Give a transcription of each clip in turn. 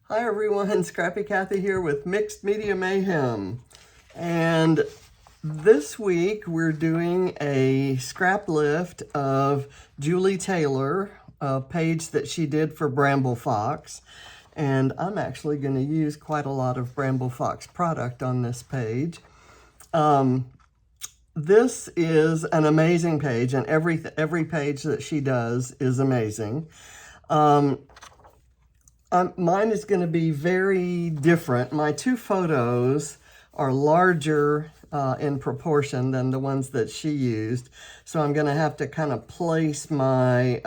Hi everyone, Scrappy Kathy here with Mixed Media Mayhem. And this week we're doing a scrap lift of Julie Taylor, a page that she did for Bramble Fox. And I'm actually going to use quite a lot of Bramble Fox product on this page. This is an amazing page, and every page that she does is amazing. Mine is going to be very different. My two photos are larger in proportion than the ones that she used. So I'm going to have to kind of place my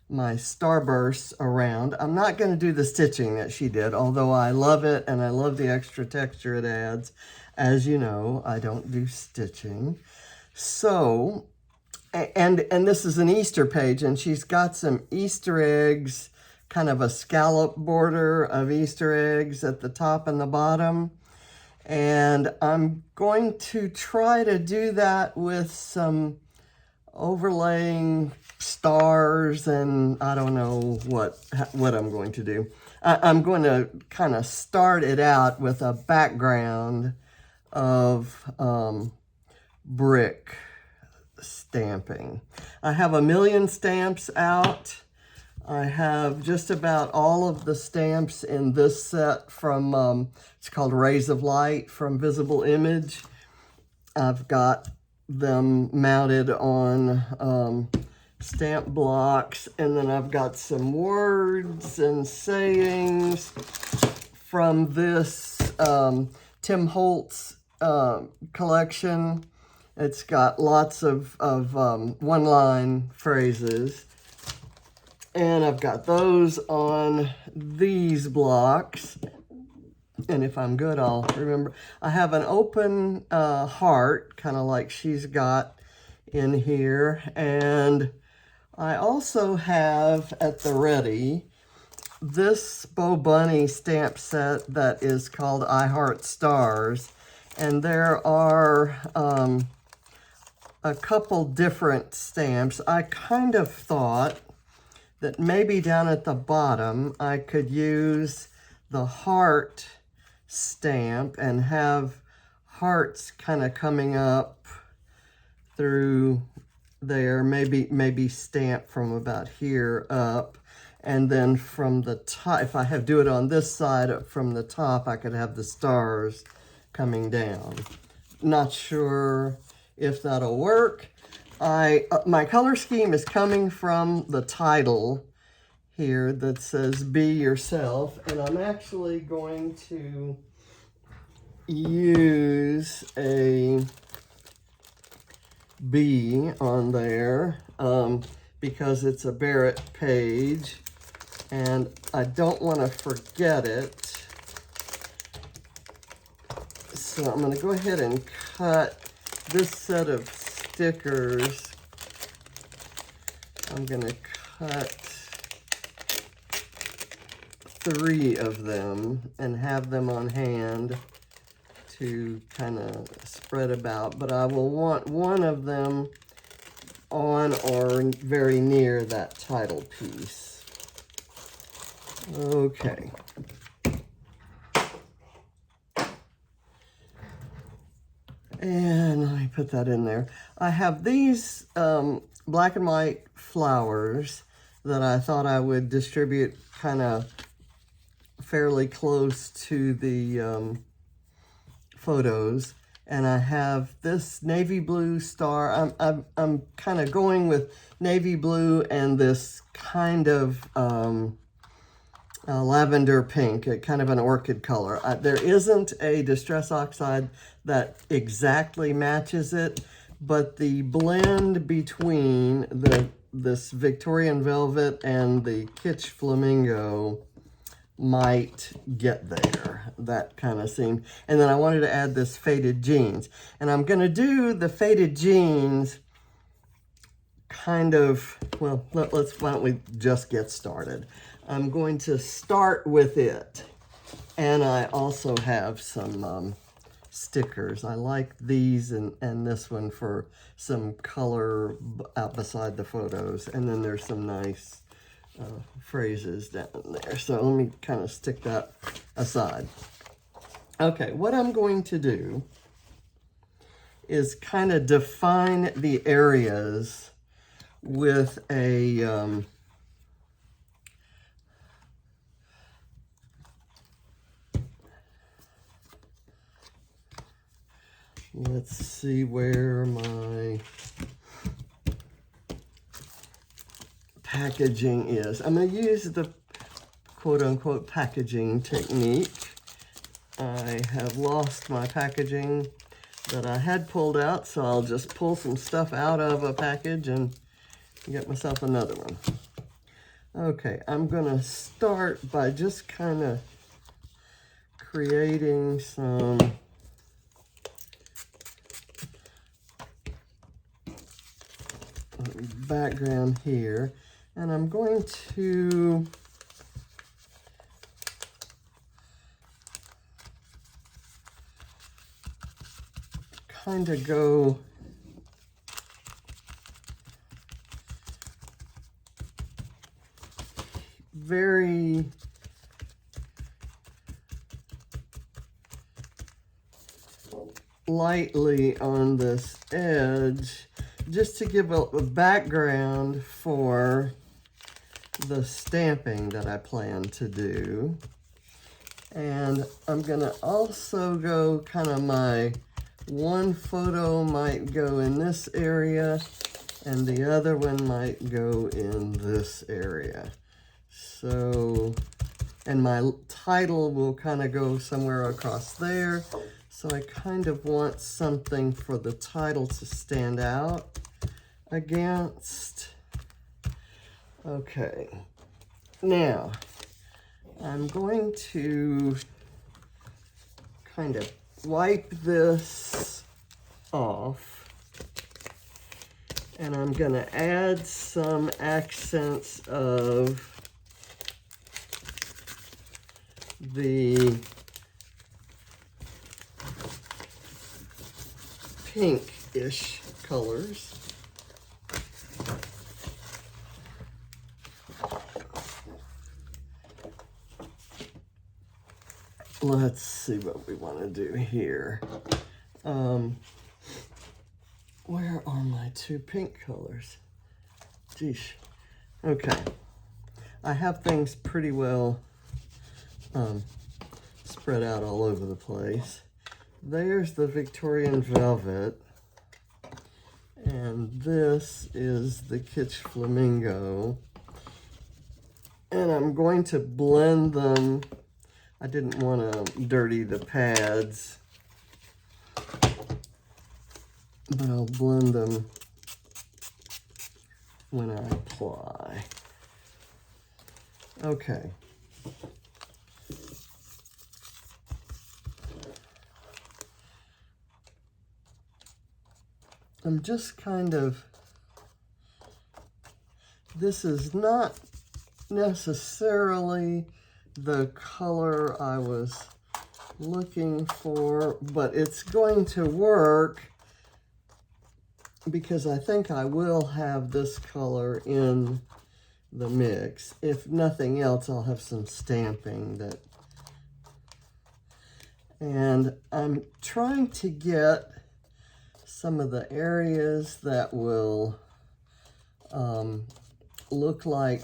my starbursts around. I'm not going to do the stitching that she did, although I love it and I love the extra texture it adds. As you know, I don't do stitching. So, and this is an Easter page, and she's got some Easter eggs, kind of a scallop border of Easter eggs at the top and the bottom. And I'm going to try to do that with some overlaying stars, and I don't know what I'm going to do. I'm going to kind of start it out with a background of brick stamping. I have 1,000,000 stamps out. I have just about all of the stamps in this set from, it's called Rays of Light from Visible Image. I've got them mounted on stamp blocks, and then I've got some words and sayings from this Tim Holtz collection. It's got lots of one-line phrases. And I've got those on these blocks. And if I'm good, I'll remember. I have an open heart, kind of like she's got in here. And I also have at the ready this Bo Bunny stamp set that is called I Heart Stars. And there are a couple different stamps. I kind of thought that maybe down at the bottom I could use the heart stamp and have hearts kind of coming up through there, maybe stamp from about here up, and then from the top, if I do it on this side from the top, I could have the stars coming down. Not sure if that'll work. My color scheme is coming from the title here that says Be Yourself, and I'm actually going to use a B on there because it's a Barrett page, and I don't want to forget it. So I'm going to go ahead and cut this set of stickers. I'm going to cut 3 of them and have them on hand to kind of spread about. But I will want one of them on or very near that title piece. Okay. And let me put that in there. I have these black and white flowers that I thought I would distribute kind of fairly close to the photos. And I have this navy blue star. I'm kind of going with navy blue and this kind of lavender pink, kind of an orchid color. There isn't a Distress Oxide that exactly matches it, but the blend between this Victorian Velvet and the Kitsch Flamingo might get there, that kind of seam. And then I wanted to add this faded jeans. And I'm going to do the faded jeans kind of, well, why don't we just get started. I'm going to start with it. And I also have some stickers. I like these and this one for some color out beside the photos. And then there's some nice phrases down there. So let me kind of stick that aside. Okay, what I'm going to do is kind of define the areas with a let's see where my packaging is. I'm going to use the quote-unquote packaging technique. I have lost my packaging that I had pulled out, so I'll just pull some stuff out of a package and get myself another one. Okay, I'm going to start by just kind of creating some background here, and I'm going to kind of go very lightly on this edge, just to give a background for the stamping that I plan to do. And I'm gonna also go kind of my one photo might go in this area and the other one might go in this area. So, and my title will kind of go somewhere across there. So I kind of want something for the title to stand out against. Okay, now I'm going to kind of wipe this off, and I'm going to add some accents of the pink-ish colors. Let's see what we want to do here. Where are my two pink colors? Geesh. Okay. I have things pretty well spread out all over the place. There's the Victorian Velvet. And this is the Kitsch Flamingo. And I'm going to blend them. I didn't want to dirty the pads, but I'll blend them when I apply. Okay. I'm just kind of, this is not necessarily the color I was looking for, but it's going to work because I think I will have this color in the mix. If nothing else, I'll have some stamping that, and I'm trying to get some of the areas that will look like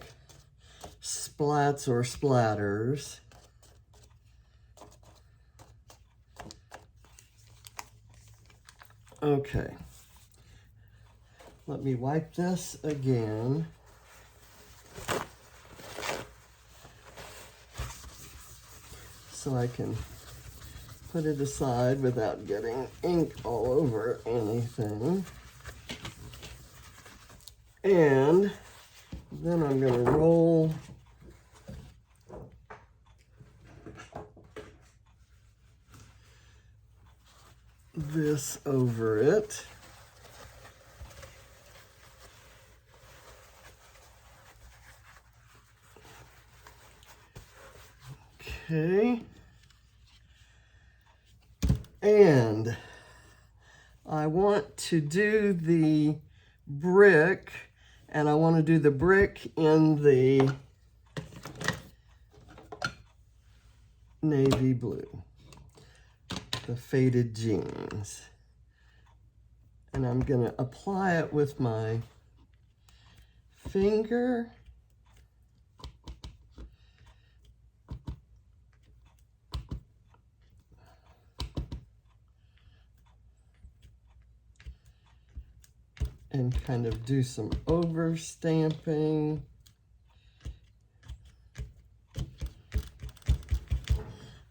splats or splatters. Okay. Let me wipe this again. So I can put it aside without getting ink all over anything. And then I'm going to roll this over it. Okay. And I want to do the brick, and I want to do the brick in the navy blue, the faded jeans. And I'm going to apply it with my finger. And kind of do some over stamping.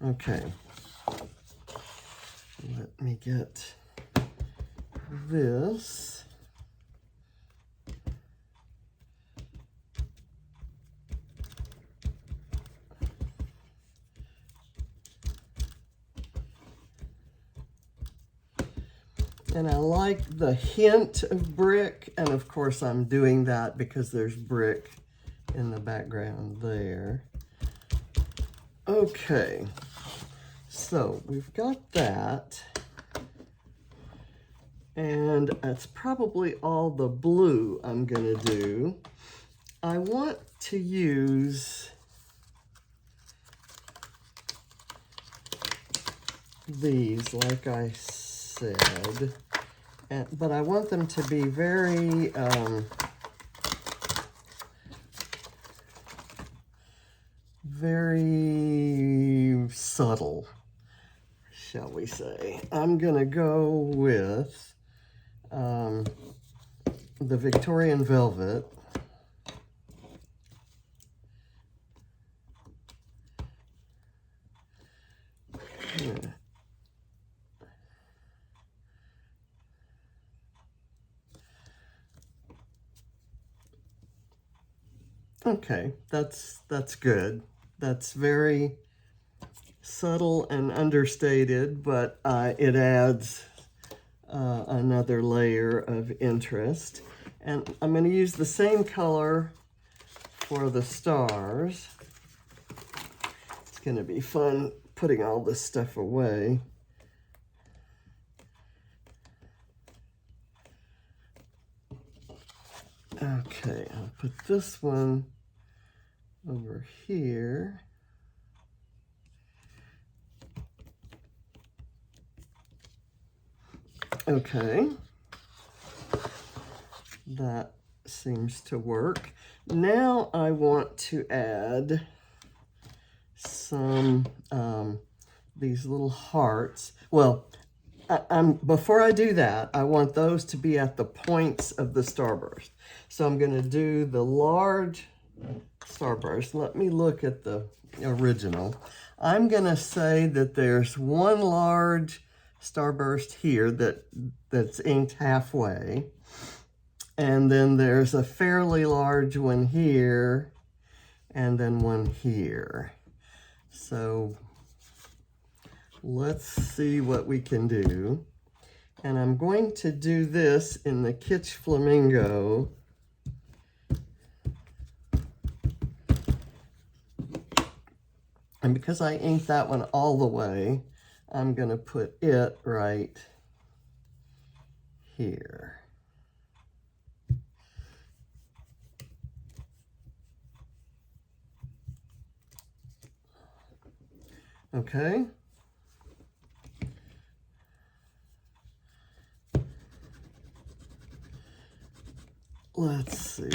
Okay, let me get this. And I like the hint of brick, and of course I'm doing that because there's brick in the background there. Okay, so we've got that, and that's probably all the blue I'm gonna do. I want to use these, like I said, but I want them to be very very subtle, shall we say. I'm gonna go with the Victorian Velvet. Yeah. Okay, that's good. That's very subtle and understated, but it adds another layer of interest. And I'm going to use the same color for the stars. It's going to be fun putting all this stuff away. Okay, I'll put this one over here. Okay, that seems to work. Now I want to add some these little hearts. Well, before I do that, I want those to be at the points of the starburst. So I'm going to do the large starburst. Let me look at the original. I'm going to say that there's one large starburst here that's inked halfway. And then there's a fairly large one here, and then one here. So let's see what we can do. And I'm going to do this in the Kitsch Flamingo. And because I inked that one all the way, I'm going to put it right here. Okay. Let's see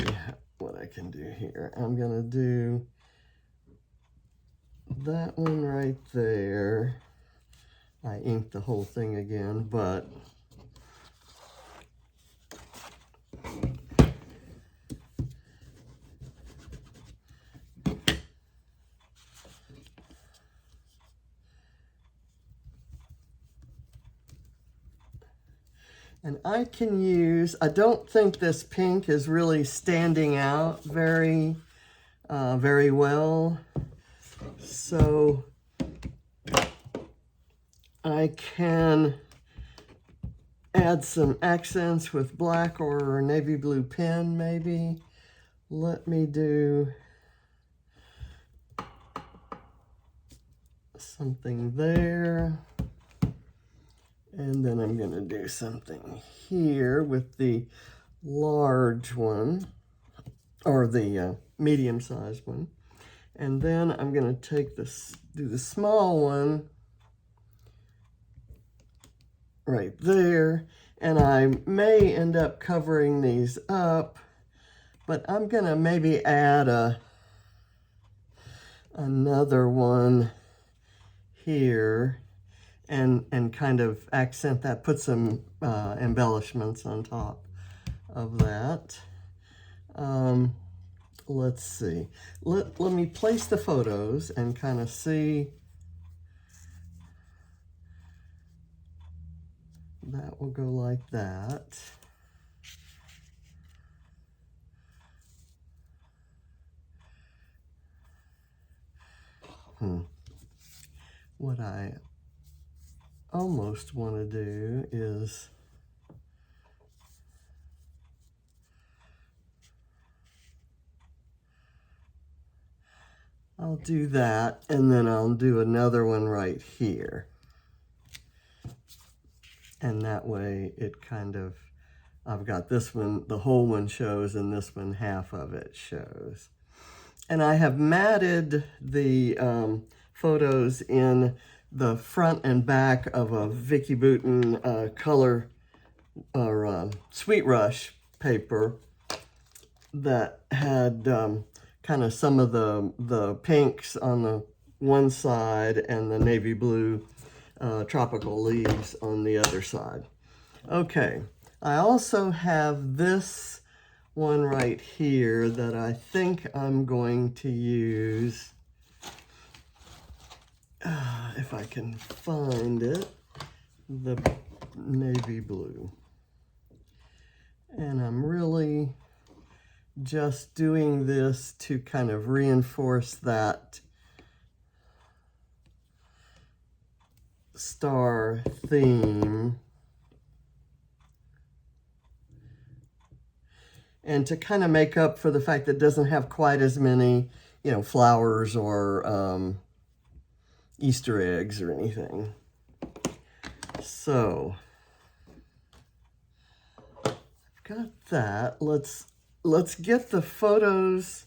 what I can do here. I'm going to do that one right there. I inked the whole thing again, but and I can use, I don't think this pink is really standing out very well. So I can add some accents with black or navy blue pen maybe. Let me do something there. And then I'm going to do something here with the large one, or the medium-sized one. And then I'm going to take this, do the small one right there. And I may end up covering these up, but I'm going to maybe add another one here and kind of accent that, put some embellishments on top of that. Let's see. Let me place the photos and kind of see. That will go like that. What I almost want to do is I'll do that, and then I'll do another one right here. And that way it kind of, I've got this one, the whole one shows, and this one, half of it shows. And I have matted the photos in the front and back of a Vicky Bouton color or Sweet Rush paper that had kind of some of the pinks on the one side and the navy blue tropical leaves on the other side. Okay, I also have this one right here that I think I'm going to use, if I can find it, the navy blue. And I'm really just doing this to kind of reinforce that star theme, and to kind of make up for the fact that it doesn't have quite as many, you know, flowers or Easter eggs or anything. So I've got that. Let's get the photos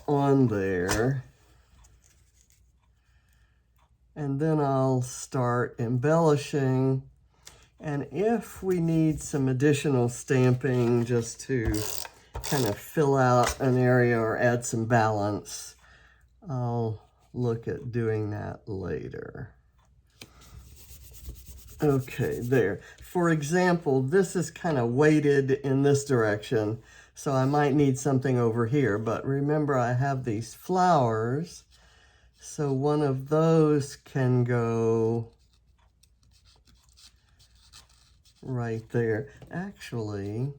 on there, and then I'll start embellishing. And if we need some additional stamping just to kind of fill out an area or add some balance, I'll look at doing that later. Okay, there. For example, this is kind of weighted in this direction, so I might need something over here. But remember, I have these flowers, so one of those can go right there. Actually,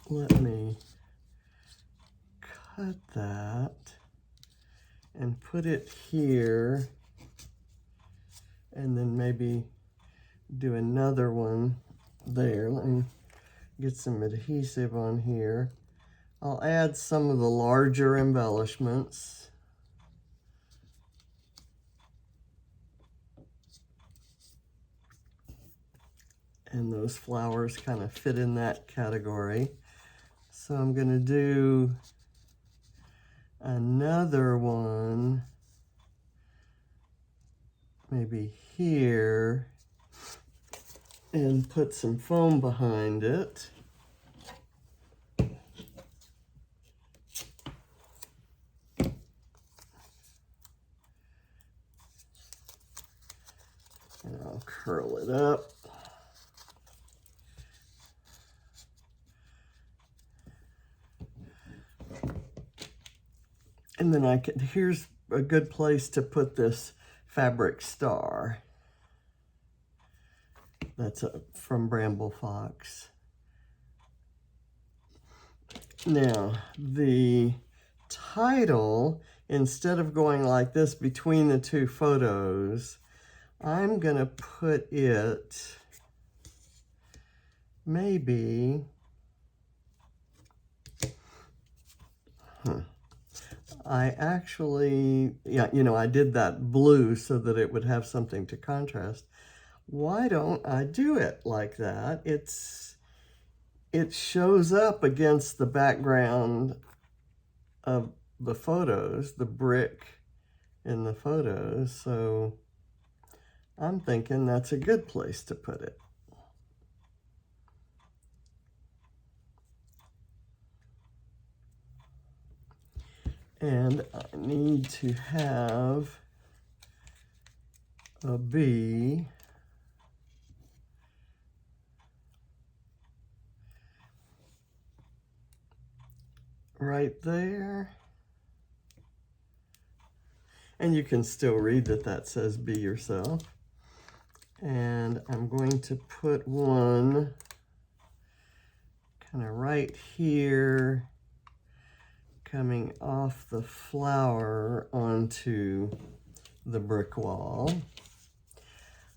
let me cut that and put it here, and then maybe do another one there. Let me get some adhesive on here. I'll add some of the larger embellishments. And those flowers kind of fit in that category. So I'm going to do another one, maybe here, and put some foam behind it. And I'll curl it up. And then I can, here's a good place to put this fabric star. That's from Bramble Fox. Now, the title, instead of going like this between the two photos, I'm gonna put it maybe, I actually, yeah, you know, I did that blue so that it would have something to contrast. Why don't I do it like that? It's it shows up against the background of the photos, the brick in the photos. So I'm thinking that's a good place to put it. And I need to have a bee right there. And you can still read that that says be yourself. And I'm going to put one kind of right here, coming off the flower onto the brick wall.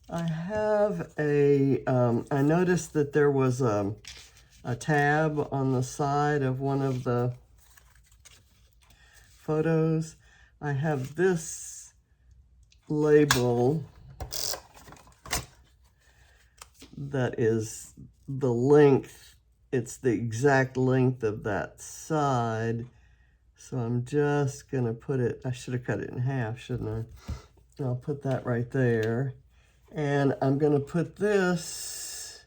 I have a, I noticed that there was a tab on the side of one of the photos. I have this label that is the length, it's the exact length of that side. So I'm just gonna put it, I should have cut it in half, shouldn't I? I'll put that right there. And I'm gonna put this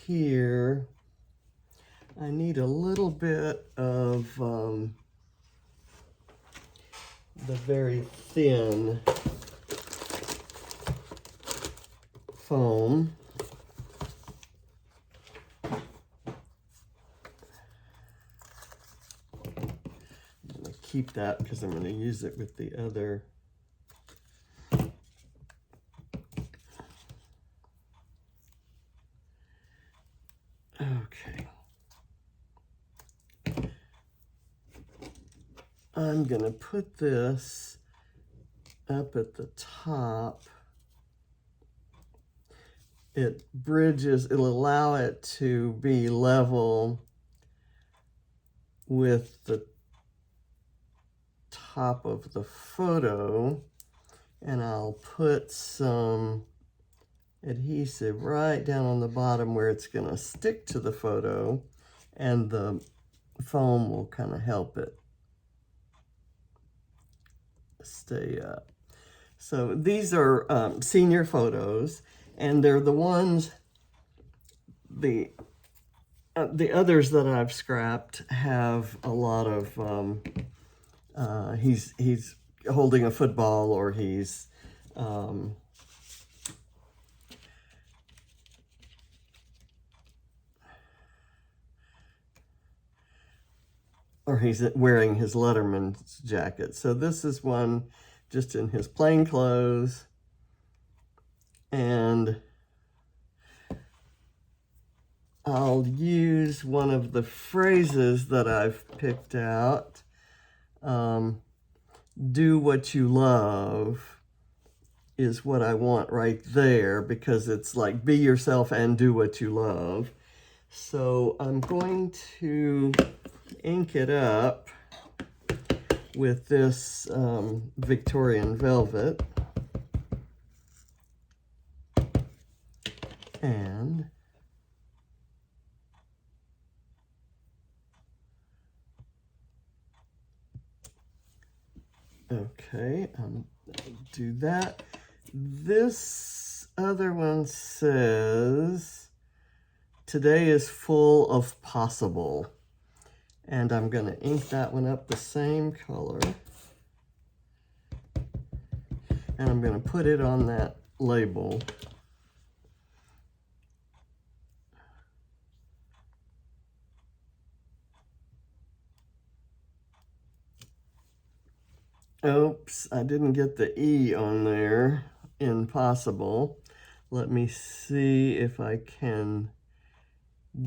here. I need a little bit of the very thin foam. I'm gonna keep that because I'm gonna use it with the other. Okay. I'm gonna put this up at the top. It bridges, it'll allow it to be level with the top of the photo. And I'll put some adhesive right down on the bottom where it's gonna stick to the photo, and the foam will kind of help it stay up. So these are senior photos, and they're the ones, the others that I've scrapped have a lot of, he's holding a football, or he's, wearing his Letterman's jacket. So this is one just in his plain clothes. And I'll use one of the phrases that I've picked out. Do what you love is what I want right there, because it's like be yourself and do what you love. So I'm going to ink it up with this Victorian velvet. And okay, I'll do that. This other one says, today is full of possible. And I'm going to ink that one up the same color. And I'm going to put it on that label. Oops, I didn't get the E on there in possible. Let me see if I can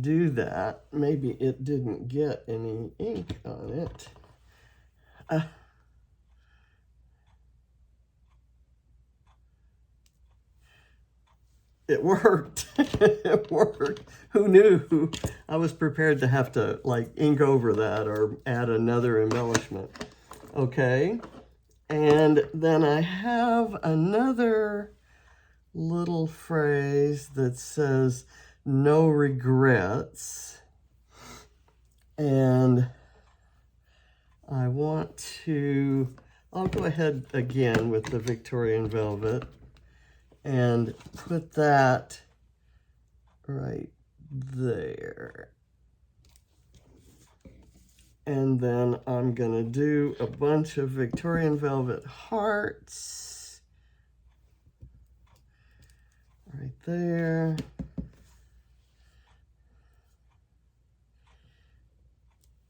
do that. Maybe it didn't get any ink on it. It worked. It worked. Who knew? I was prepared to have to like ink over that or add another embellishment. Okay. And then I have another little phrase that says, no regrets. And I want to, I'll go ahead again with the Victorian Velvet and put that right there. And then I'm gonna do a bunch of Victorian Velvet hearts right there.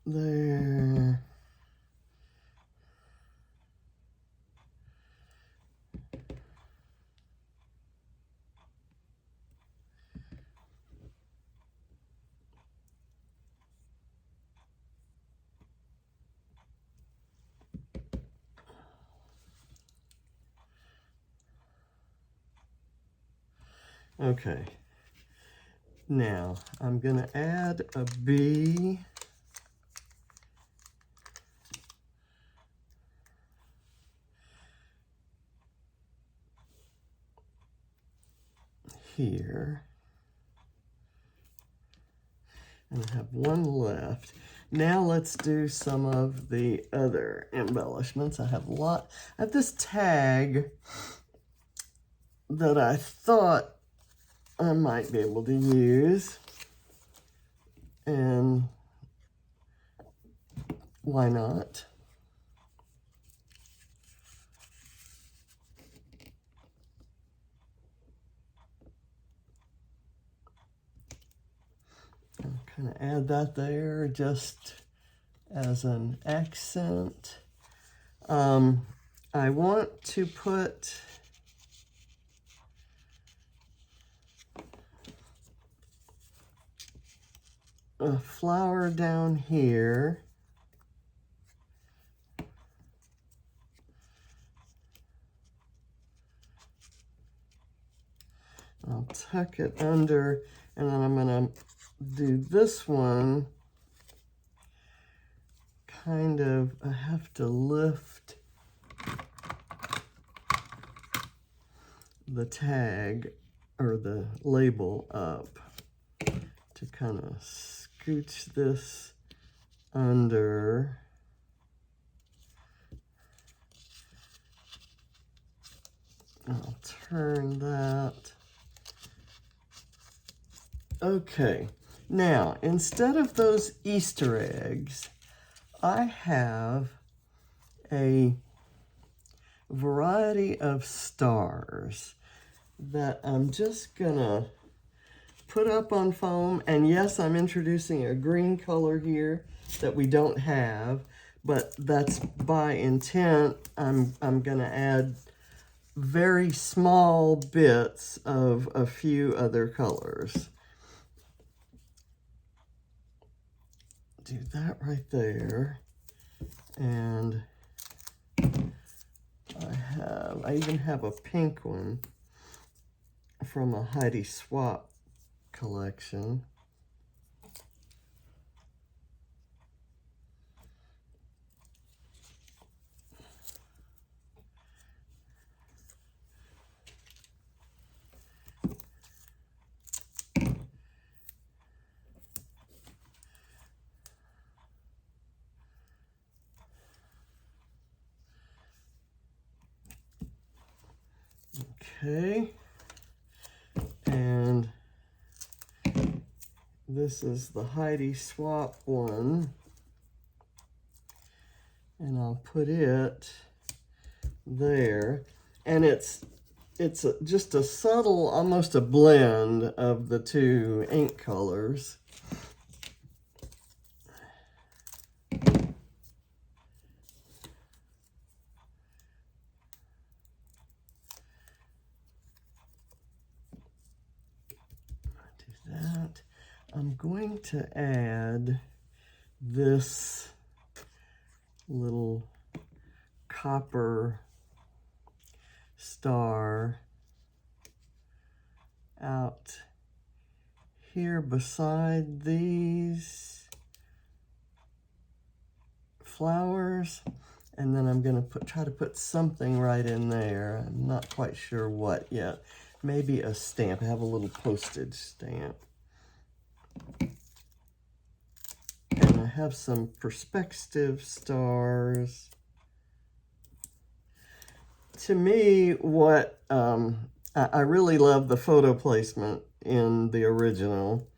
There. Okay, now I'm going to add a bee here, and I have one left. Now let's do some of the other embellishments. I have this tag that I thought I might be able to use, and why not? I'll kind of add that there just as an accent. I want to put a flower down here. I'll tuck it under, and then I'm going to do this one kind of, I have to lift the tag or the label up to kind of scooch this under. I'll turn that. Okay, now instead of those Easter eggs, I have a variety of stars that I'm just gonna put up on foam. And yes, I'm introducing a green color here that we don't have, but that's by intent. I'm gonna add very small bits of a few other colors. Do that right there. And I even have a pink one from a Heidi Swap collection. Okay, and this is the Heidi Swap one, and I'll put it there, and it's just a subtle, almost a blend of the two ink colors. That. I'm going to add this little copper star out here beside these flowers, and then I'm going to try to put something right in there. I'm not quite sure what yet. Maybe a stamp. I have a little postage stamp. And I have some perspective stars. To me, what I really love the photo placement in the original,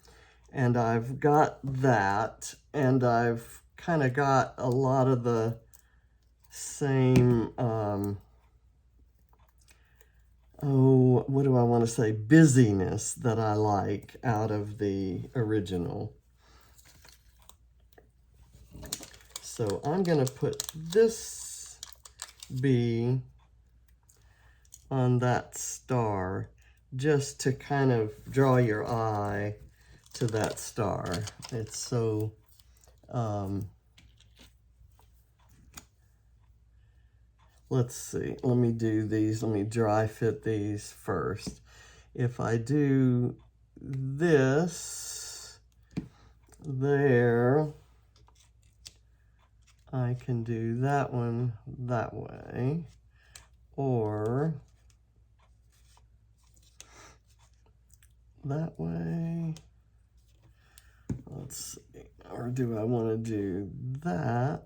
and I've got that, and I've kind of got a lot of the same, oh, what do I want to say, busyness that I like out of the original. So I'm going to put this bee on that star just to kind of draw your eye to that star. It's so let's see, let me do these, let me dry fit these first. If I do this there, I can do that one that way, or that way. Let's see, or do I want to do that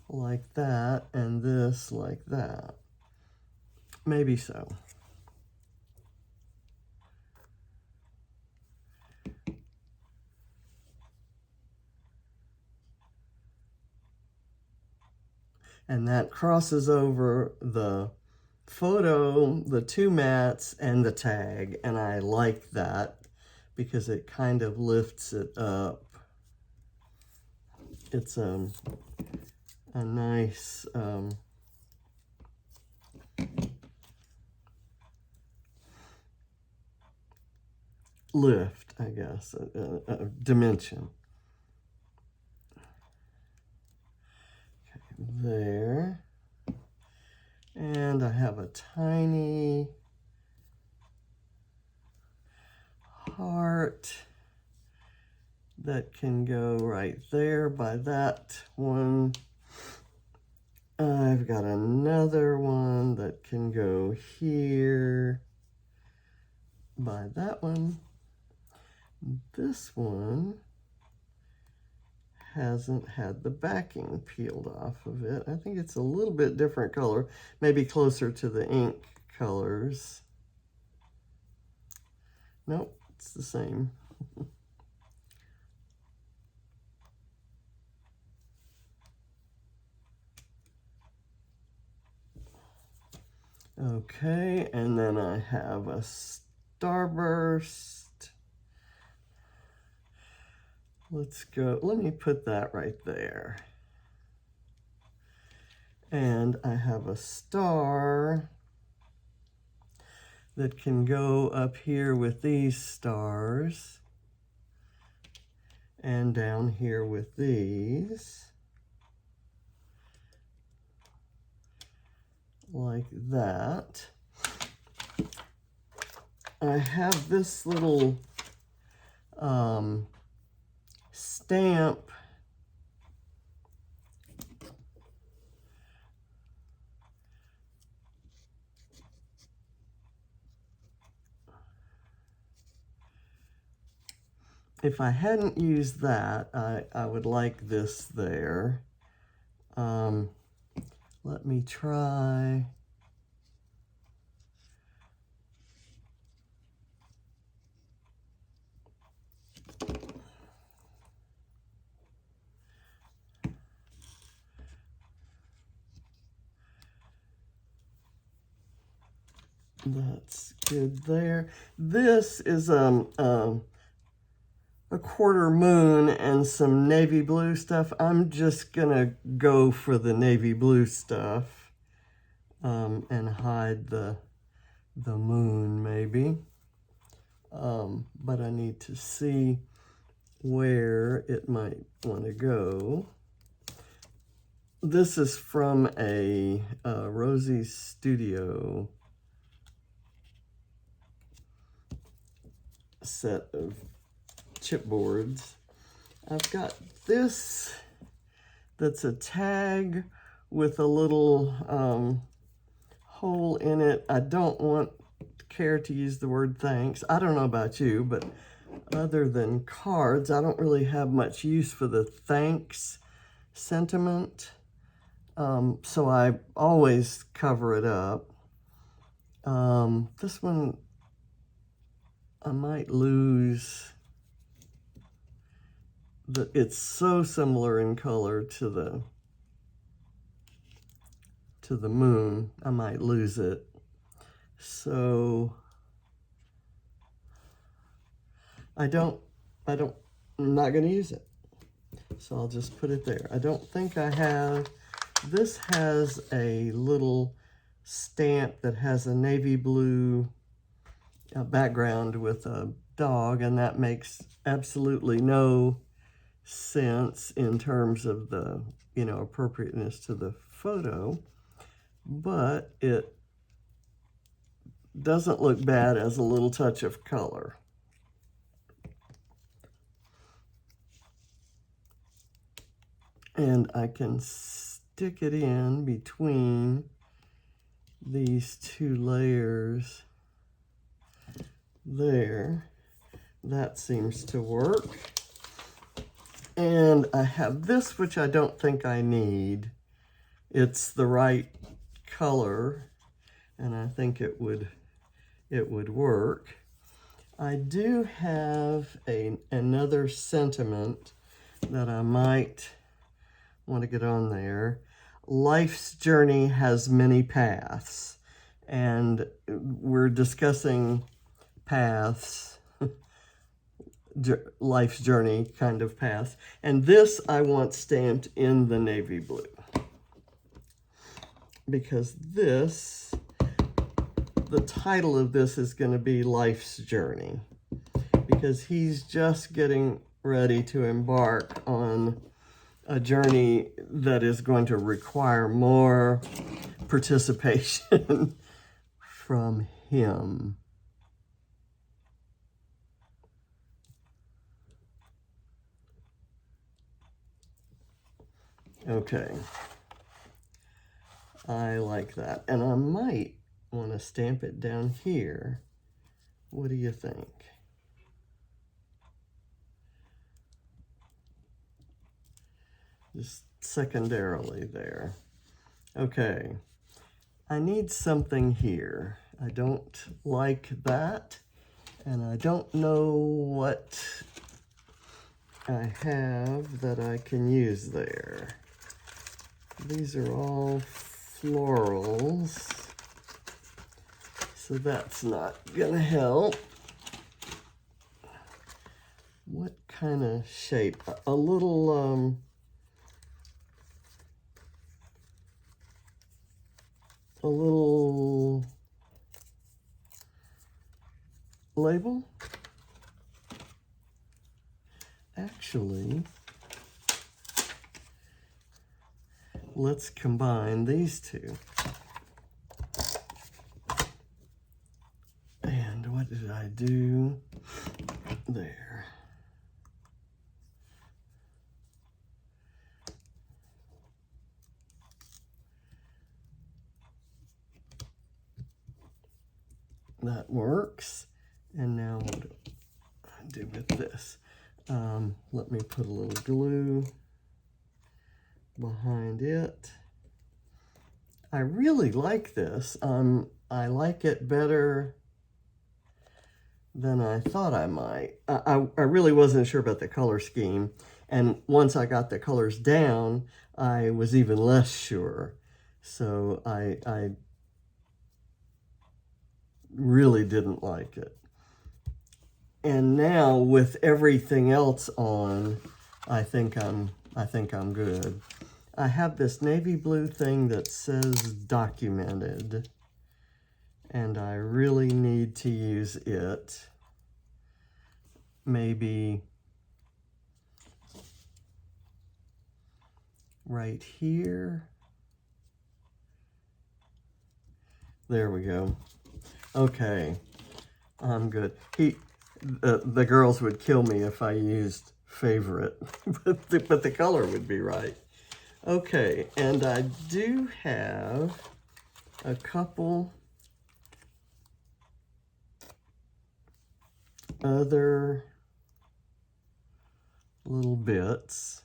like that and this like that? Maybe so. And that crosses over the photo, the two mats, and the tag, and I like that because it kind of lifts it up. It's a nice lift, I guess, a dimension. Okay, there. And I have a tiny heart that can go right there by that one. I've got another one that can go here by that one. This one hasn't had the backing peeled off of it. I think it's a little bit different color, maybe closer to the ink colors. Nope, it's the same. Okay, and then I have a starburst. Let's go, let me put that right there. And I have a star that can go up here with these stars and down here with these, like that. I have this little stamp if I hadn't used that, I would like this there. Let me try. That's good there. This is a quarter moon and some navy blue stuff. I'm just gonna go for the navy blue stuff and hide the moon maybe. But I need to see where it might want to go. This is from a Rosie's Studio set of chipboards. I've got this that's a tag with a little hole in it. I don't care to use the word thanks. I don't know about you, but other than cards, I don't really have much use for the thanks sentiment. So I always cover it up. This one, I might lose. It's so similar in color to the moon, I might lose it. So I'm not going to use it. So I'll just put it there. I don't think I have, this has a little stamp that has a navy blue background with a dog, and that makes absolutely no sense in terms of the, appropriateness to the photo, but it doesn't look bad as a little touch of color. And I can stick it in between these two layers there. That seems to work. And I have this, which I don't think I need. It's the right color, and I think it would work. I do have another sentiment that I might want to get on there. Life's journey has many paths, and we're discussing paths, life's journey kind of paths. And this I want stamped in the navy blue, because this, the title of this is going to be Life's Journey, because he's just getting ready to embark on a journey that is going to require more participation from him. Okay, I like that. And I might want to stamp it down here. What do you think? Just secondarily there. Okay, I need something here. I don't like that, and I don't know what I have that I can use there. These are all florals, so that's not gonna help. What kind of shape? A little, label? Actually, let's combine these two. And what did I do there? That works. And now what do I do with this? Let me put a little glue behind it. I really like this. I like it better than I thought I might. I really wasn't sure about the color scheme, and once I got the colors down, I was even less sure. So I really didn't like it. And now with everything else on, I think I'm good. I have this navy blue thing that says documented, and I really need to use it. Maybe right here. There we go. Okay, I'm good. The girls would kill me if I used favorite, but the color would be right. Okay, and I do have a couple other little bits.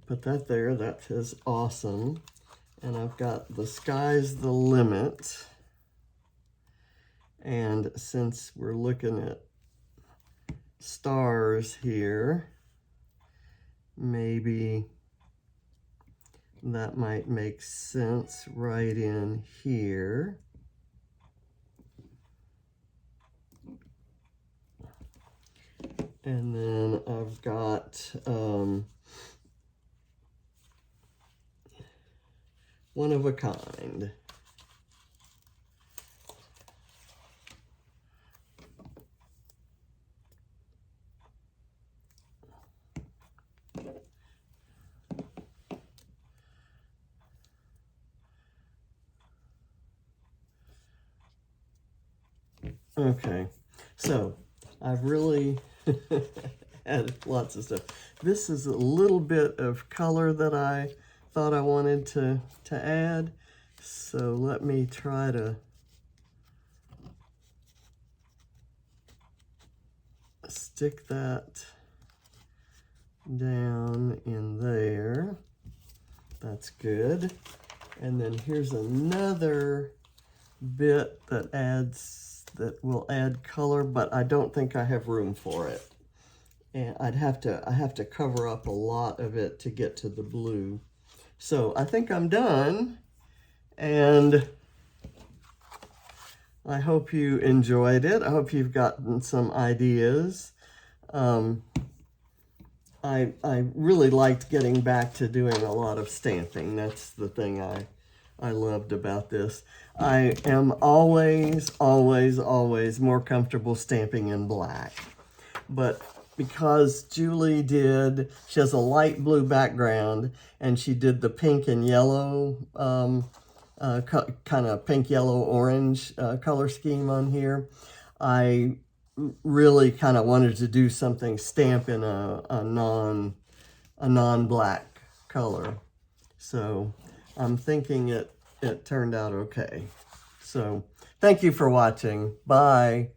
Put that there, that is awesome. And I've got the sky's the limit. And since we're looking at stars here, maybe that might make sense right in here. And then I've got one of a kind. Okay, so I've really added lots of stuff. This is a little bit of color that I thought I wanted to add. So let me try to stick that down in there. That's good. And then here's another bit that will add color, but I don't think I have room for it. And I have to cover up a lot of it to get to the blue. So I think I'm done, and I hope you enjoyed it. I hope you've gotten some ideas. I really liked getting back to doing a lot of stamping. That's the thing I loved about this. I am always, always, always more comfortable stamping in black. But because Julie she has a light blue background, and she did the pink and yellow, kind of pink, yellow, orange color scheme on here, I really kind of wanted to do something stamp in a non-black color. So I'm thinking it turned out okay. So thank you for watching. Bye.